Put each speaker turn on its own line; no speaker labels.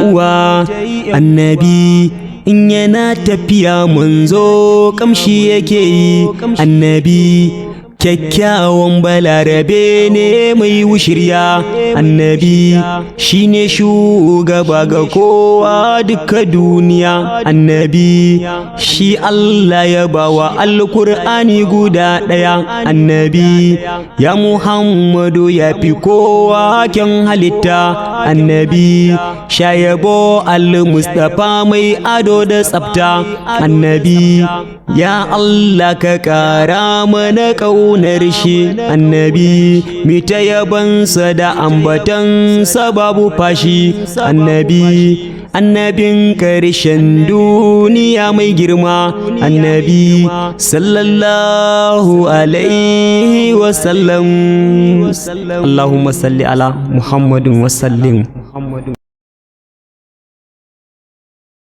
uwa annabi in yana tafiya manzo kamshi yake yi annabi kyakkyawan balarabe ne mai wushirya annabi shine shugaba ga kowa duka duniya annabi shi Allah ya bawa alkur'ani guda ɗaya annabi ya Muhammadu ya fi kowa kyan halitta annabi shayabo al-Mustafa mai ado da tsafta annabi ya Allah ka ƙara mana ƙaunar shi annabi mita yabansa da ambatansa babu fashi annabi annabin ƙarshen duniya mai girma annabi sallallahu alaihi wasallam Allahumma salli ala Muhammadin wasallim.